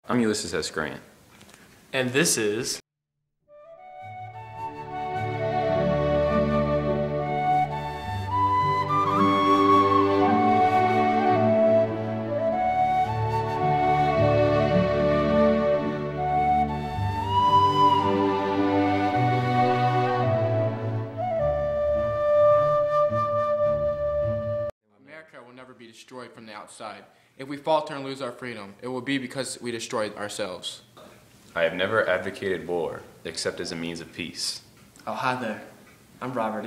I'm Ulysses S. Grant. And this is... America will never be destroyed from the outside. If we falter and lose our freedom, it will be because we destroyed ourselves. I have never advocated war, except as a means of peace. Oh, hi there. I'm Robert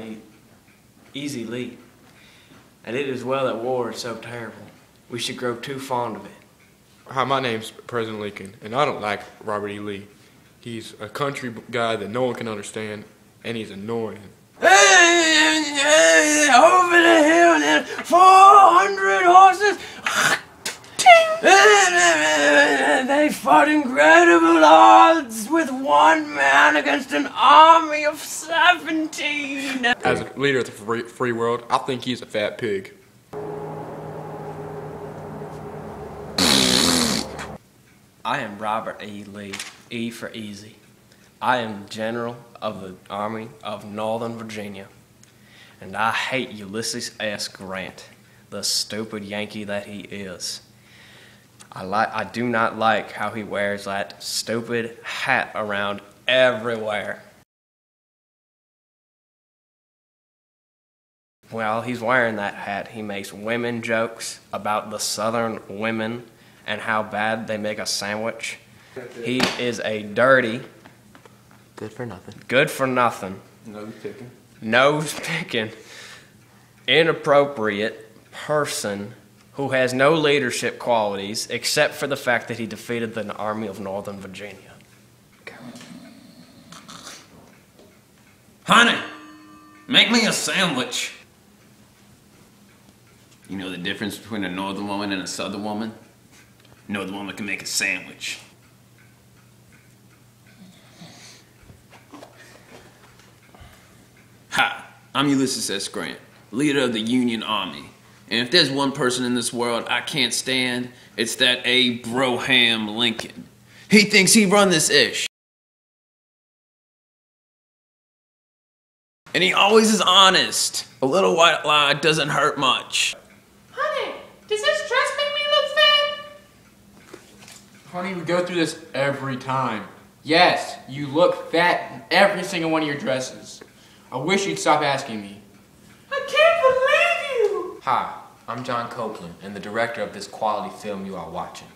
Easy Lee. And it is well that war is so terrible. We should grow too fond of it. Hi, my name's President Lincoln, and I don't like Robert E. Lee. He's a country guy that no one can understand, and he's annoying. Over the hill and 400 horses. They fought incredible odds with one man against an army of 17. As a leader of the free world, I think he's a fat pig. I am Robert E. Lee, E for easy. I am General of the Army of Northern Virginia, and I hate Ulysses S. Grant, the stupid Yankee that he is. I do not like how he wears that stupid hat around everywhere. While he's wearing that hat, he makes women jokes about the southern women and how bad they make a sandwich. He is a dirty... Good for nothing. Good for nothing. Nose picking. Inappropriate person who has no leadership qualities except for the fact that he defeated the Army of Northern Virginia. Honey, make me a sandwich. You know the difference between a northern woman and a southern woman? A northern woman can make a sandwich. Hi, I'm Ulysses S. Grant, leader of the Union Army. And if there's one person in this world I can't stand, it's that ABROham Lincoln. He thinks he run this ish. And he always is honest. A little white lie doesn't hurt much. Honey, does this dress make me look fat? Honey, we go through this every time. Yes, you look fat in every single one of your dresses. I wish you'd stop asking me. I can't believe you! Hi, I'm John Copeland, and the director of this quality film you are watching.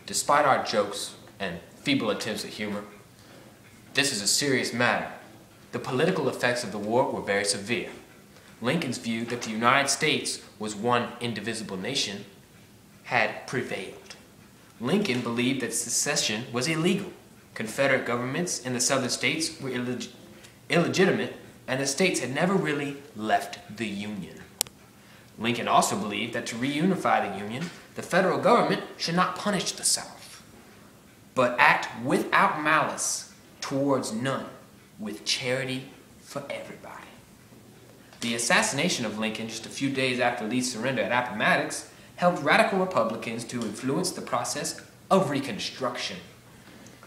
Despite our jokes and feeble attempts at humor, this is a serious matter. The political effects of the war were very severe. Lincoln's view that the United States was one indivisible nation had prevailed. Lincoln believed that secession was illegal. Confederate governments in the southern states were illegitimate, and the states had never really left the Union. Lincoln also believed that to reunify the Union, the federal government should not punish the South, but act without malice towards none, with charity for everybody. The assassination of Lincoln just a few days after Lee's surrender at Appomattox helped radical Republicans to influence the process of Reconstruction.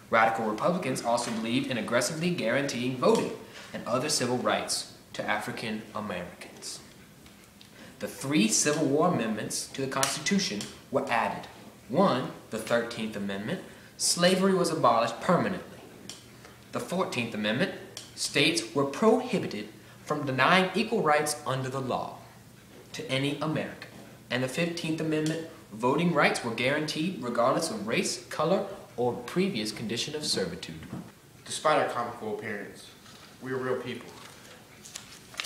Radical Republicans also believed in aggressively guaranteeing voting and other civil rights to African Americans. The 3 Civil War amendments to the Constitution were added. 1, the 13th Amendment, slavery was abolished permanently. The 14th Amendment, states were prohibited from denying equal rights under the law to any American. And the 15th Amendment, voting rights were guaranteed regardless of race, color, or previous condition of servitude. Despite our comical appearance, we are real people,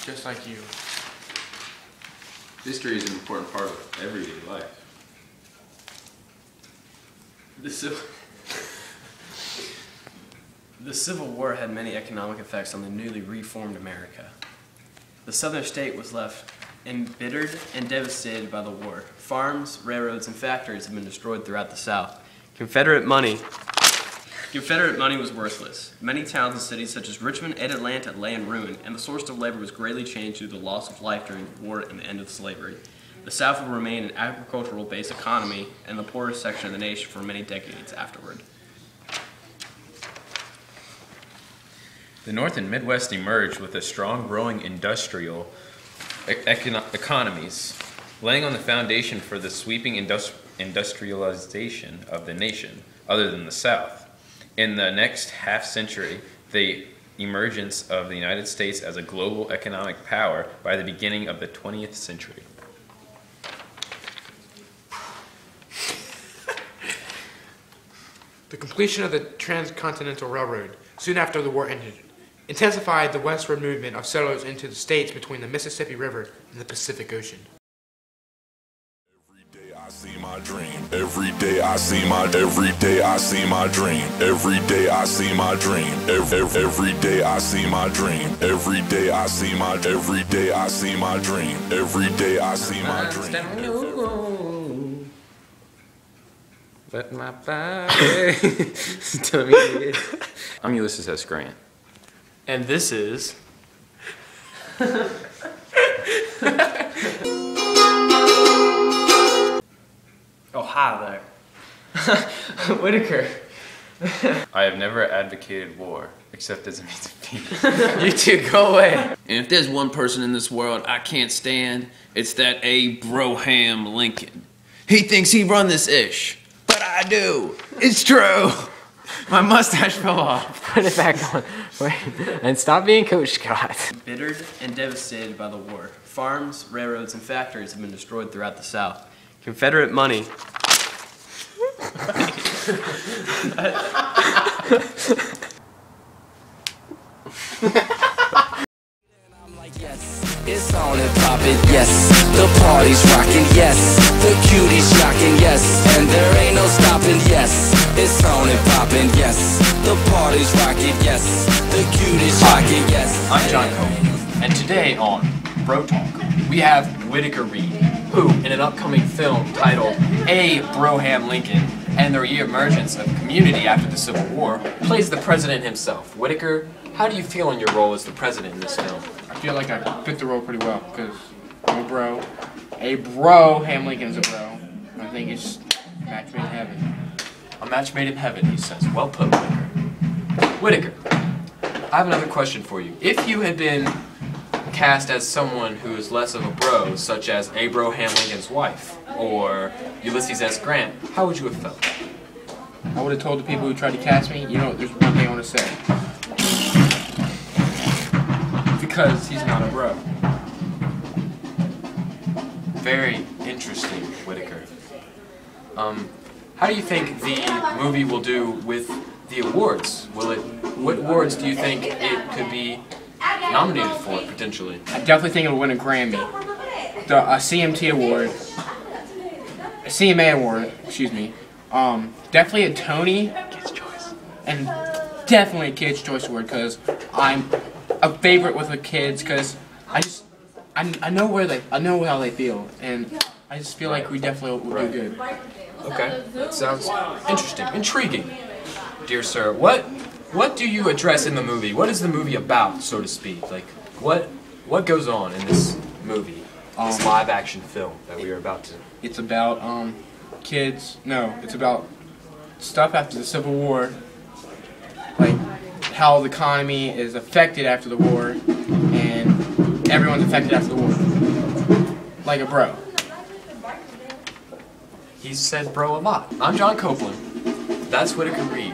just like you. History is an important part of everyday life. The Civil War had many economic effects on the newly reformed America. The southern state was left embittered and devastated by the war. Farms, railroads, and factories had been destroyed throughout the South. Confederate money was worthless. Many towns and cities such as Richmond and Atlanta lay in ruin, and the source of labor was greatly changed due to the loss of life during the war and the end of slavery. The South would remain an agricultural-based economy and the poorest section of the nation for many decades afterward. The North and Midwest emerged with a strong growing industrial economies, laying on the foundation for the sweeping industrialization of the nation, other than the South. In the next half-century, the emergence of the United States as a global economic power by the beginning of the 20th century. The completion of the Transcontinental Railroad, soon after the war ended, intensified the westward movement of settlers into the states between the Mississippi River and the Pacific Ocean. I see my dream. Every day I see my dream. Every day I see my dream. Every day I see my dream. Every day I see my dream. Every day I see my dream. Every day I see my dream. But my body tell me. I'm Ulysses S. Grant. And this is... Oh, hi there. Whitaker. I have never advocated war, except as a means of peace. You two, go away. And if there's one person in this world I can't stand, it's that ABROham Lincoln. He thinks he run this ish, but I do. It's true. My mustache fell off. Put it back on. Wait. And stop being Coach Scott. Bittered and devastated by the war, farms, railroads, and factories have been destroyed throughout the South. Confederate money... It's on and poppin', yes. The party's rockin', yes. The cuties shockin', yes. And there ain't no stoppin', yes. It's on and poppin', yes. The party's rockin', yes. The cuties shockin', yes. I'm John Cohen, and today on Bro Talk, we have Whitaker Reed, who, in an upcoming film titled ABROham Lincoln and the Reemergence of Community After the Civil War, plays the president himself. Whitaker, how do you feel in your role as the president in this film? I feel like I fit the role pretty well because I'm a bro. ABROham Lincoln's a bro. I think it's match made in heaven. A match made in heaven, he says. Well put, Whitaker. Whitaker, I have another question for you. If you had been cast as someone who is less of a bro, such as ABROham Lincoln's wife, or Ulysses S. Grant, how would you have felt? I would have told the people who tried to cast me, you know, there's one thing I want to say. Because he's not a bro. Very interesting, Whitaker. How do you think the movie will do with the awards? What awards do you think it could be nominated for, potentially? I definitely think it'll win a Grammy. A CMT award. A CMA award, excuse me. Definitely a Tony. Kids' Choice. And definitely a Kids' Choice award because I'm a favorite with the kids because I know how they feel and I just feel like we definitely will do good. Okay, that sounds interesting, intriguing. Dear sir, what do you address in the movie? What is the movie about, so to speak? Like, what goes on in this movie, this live-action film that we are about to? It's about kids. No, it's about stuff after the Civil War, like how the economy is affected after the war, and everyone's affected after the war, like a bro. He said bro a lot. I'm John Copeland. That's Whitaker Reed.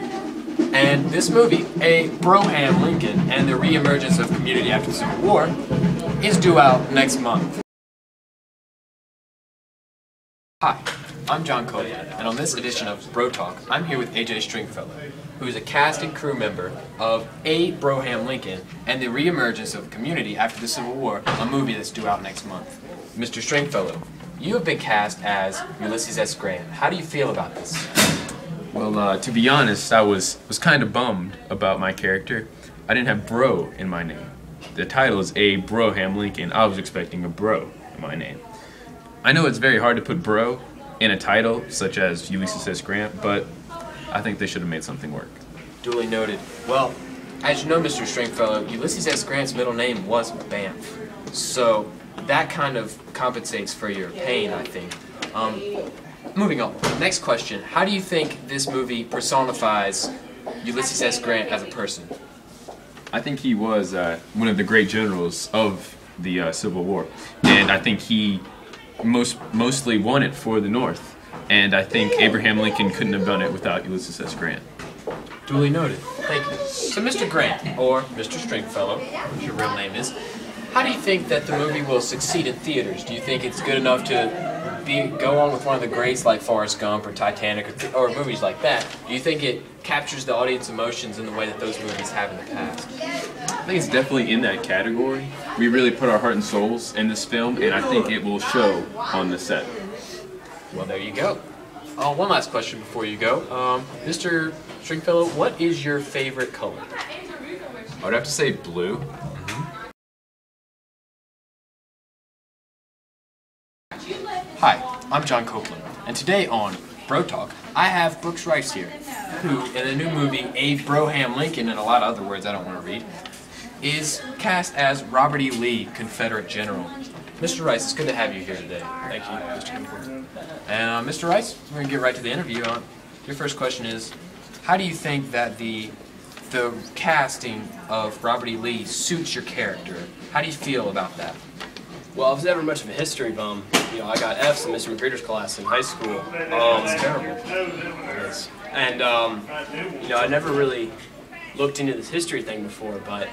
And this movie, ABROham Lincoln and the Reemergence of Community After the Civil War, is due out next month. Hi, I'm John Copeland, and on this edition of Bro Talk, I'm here with AJ Stringfellow, who is a cast and crew member of ABROham Lincoln and the Reemergence of Community After the Civil War, a movie that's due out next month. Mr. Stringfellow, you have been cast as Ulysses S. Grant. How do you feel about this? Well, to be honest, I was kind of bummed about my character. I didn't have bro in my name. The title is ABROham Lincoln. I was expecting a bro in my name. I know it's very hard to put bro in a title such as Ulysses S. Grant, but I think they should have made something work. Duly noted. Well, as you know, Mr. Stringfellow, Ulysses S. Grant's middle name was Banff. So, that kind of compensates for your pain, I think. Moving on. Next question. How do you think this movie personifies Ulysses S. Grant as a person? I think he was one of the great generals of the Civil War, and I think he mostly won it for the North. And I think Abraham Lincoln couldn't have done it without Ulysses S. Grant. Duly noted. Thank you. So, Mr. Grant, or Mr. Stringfellow, which your real name is, how do you think that the movie will succeed in theaters? Do you think it's good enough to go on with one of the greats like Forrest Gump or Titanic or movies like that? Do you think it captures the audience emotions in the way that those movies have in the past? I think it's definitely in that category. We really put our heart and souls in this film, and I think it will show on the set. Well, there you go. One last question before you go. Mr. Stringfellow, what is your favorite color? I would have to say blue. Hi, I'm John Copeland, and today on Bro Talk, I have Brooks Rice here, who, in the new movie ABROham Lincoln, and a lot of other words I don't want to read, is cast as Robert E. Lee, Confederate General. Mr. Rice, it's good to have you here today. Thank you, Mr. Copeland. And Mr. Rice, we're going to get right to the interview. Your first question is, how do you think that the casting of Robert E. Lee suits your character? How do you feel about that? Well, I was never much of a history bum. You know, I got F's in Mr. McGreeter's class in high school. It's terrible. Yes. And, you know, I never really looked into this history thing before, but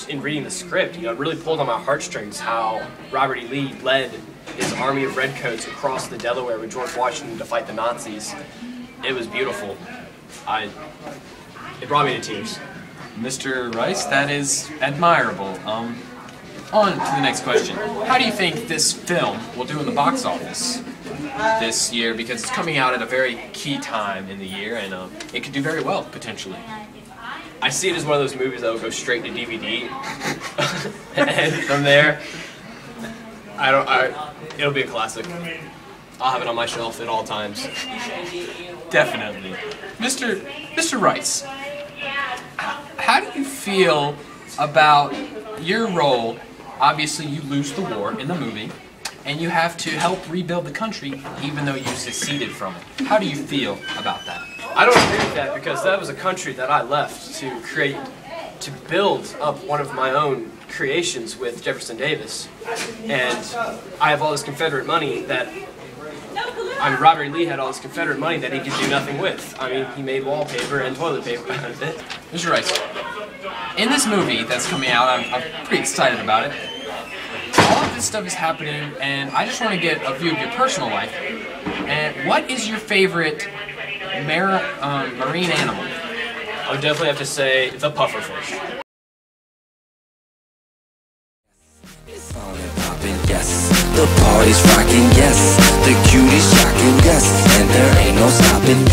in reading the script, you know, it really pulled on my heartstrings how Robert E. Lee led his army of redcoats across the Delaware with George Washington to fight the Nazis. It was beautiful. It brought me to tears. Mr. Rice, that is admirable. On to the next question. How do you think this film will do in the box office this year? Because it's coming out at a very key time in the year, and it could do very well, potentially. I see it as one of those movies that will go straight to DVD, and from there, it'll be a classic. I'll have it on my shelf at all times. Definitely. Mr. Rice, how do you feel about your role? Obviously, you lose the war in the movie, and you have to help rebuild the country even though you seceded from it. How do you feel about that? I don't agree with that because that was a country that I left to build up one of my own creations with Jefferson Davis. And I have all this Confederate money Robert E. Lee had all this Confederate money that he could do nothing with. I mean, he made wallpaper and toilet paper out of it. Mr. Rice, in this movie that's coming out, I'm pretty excited about it. All of this stuff is happening, and I just want to get a view of your personal life. And what is your favorite marine animal? I would definitely have to say the pufferfish. It's on and poppin', yes. The party's rockin', yes. The cuties shockin', yes. And there ain't no stopping.